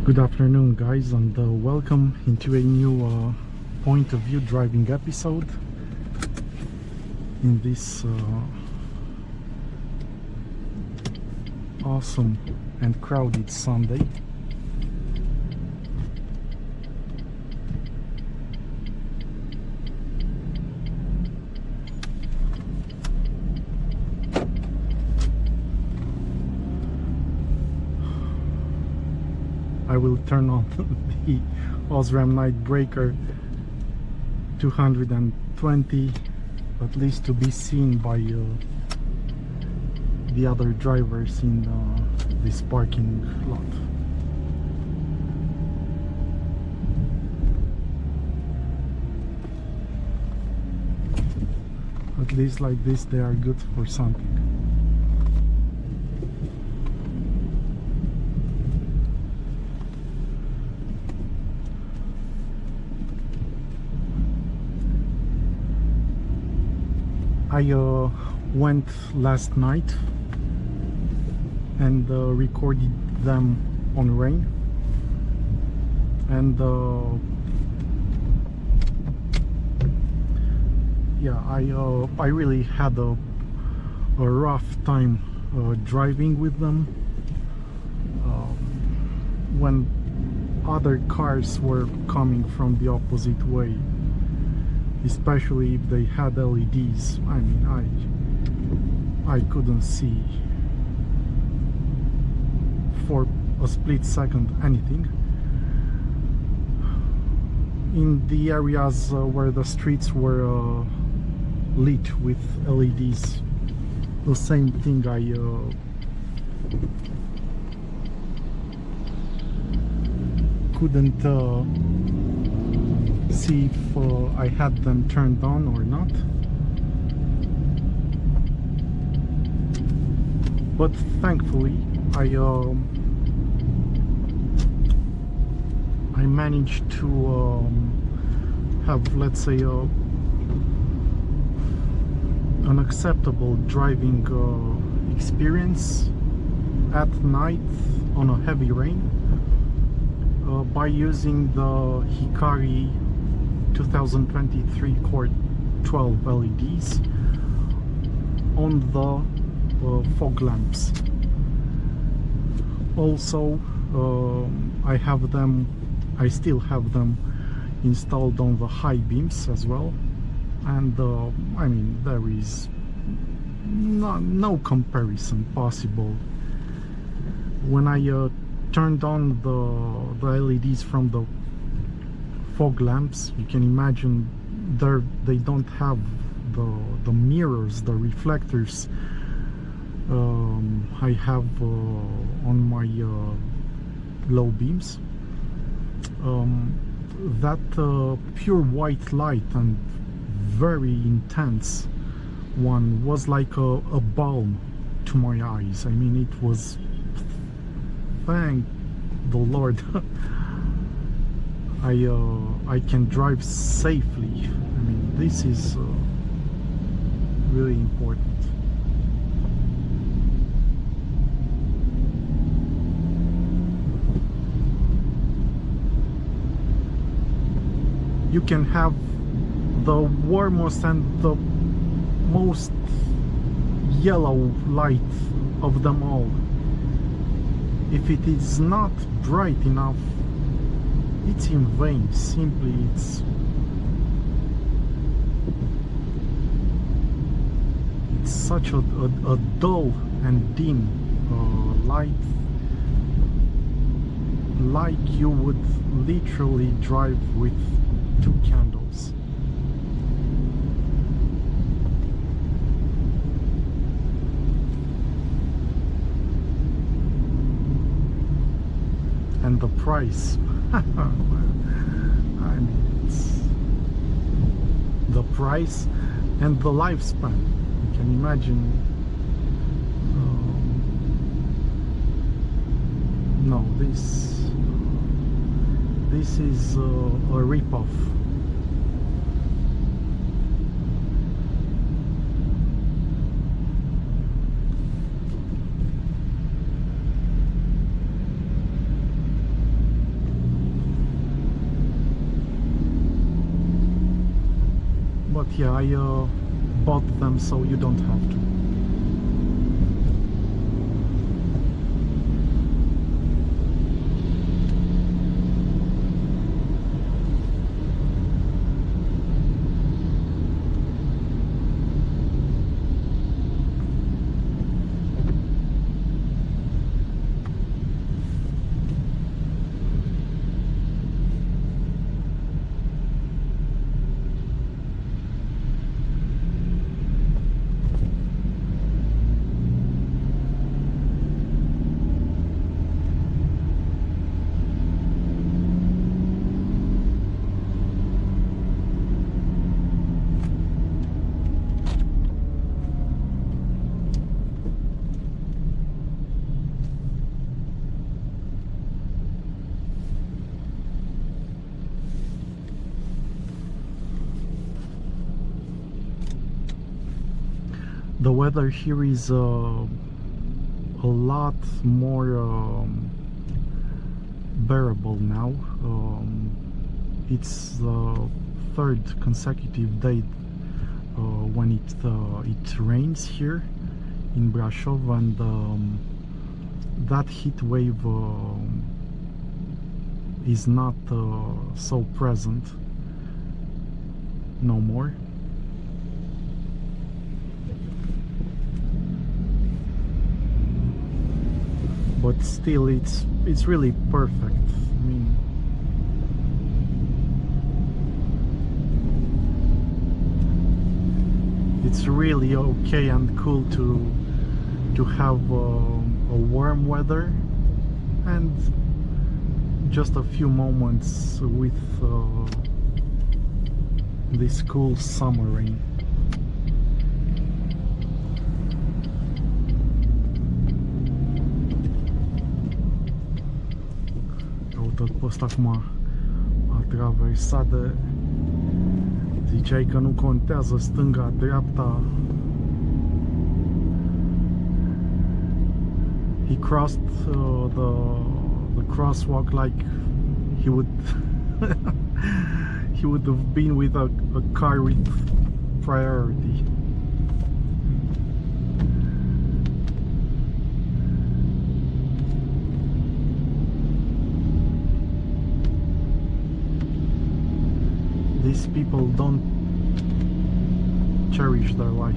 Good afternoon, guys, and welcome into a new point of view driving episode in this awesome and crowded Sunday. I will turn on the OSRAM night breaker 220, at least to be seen by the other drivers in this parking lot. At least like this they are good for something. I went last night and recorded them on rain, and yeah, I really had a rough time driving with them when other cars were coming from the opposite way, especially if they had LEDs. I mean, I couldn't see for a split second anything. In the areas where the streets were lit with LEDs, the same thing. I couldn't see if I had them turned on or not, but thankfully I managed to have, let's say, an acceptable driving experience at night on a heavy rain by using the Hikari 2023 Core 12 LEDs on the fog lamps. Also, I still have them installed on the high beams as well, and I mean, there is no comparison possible. When I turned on the LEDs from the fog lamps, you can imagine they don't have the mirrors, the reflectors I have on my low beams. That pure white light and very intense one was like a balm to my eyes. I mean, it was, thank the Lord, I can drive safely. I mean, this is really important. You can have the warmest and the most yellow light of them all. If it is not bright enough, it's in vain. Simply, it's such a dull and dim light, like you would literally drive with 2 candles. And the price, I mean, it's the price and the lifespan. You can imagine. No, this is a rip-off. yeah, I bought them so you don't have to. The weather here is a lot more bearable now. It's the third consecutive day when it rains here in Brasov, and that heat wave is not so present no more. But still, it's really perfect. I mean, it's really okay and cool to have a warm weather and just a few moments with this cool summer rain. Tot pe ăsta acum a traversat de... Ziceai că nu contează stânga, dreapta. He crossed the crosswalk like he would he would have been with a car with priority. These people don't cherish their life.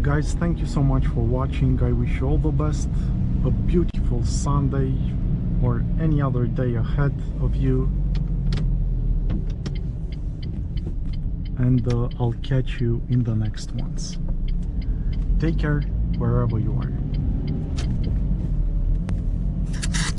Guys, thank you so much for watching. I wish you all the best, a beautiful Sunday or any other day ahead of you, and I'll catch you in the next ones. Take care wherever you are.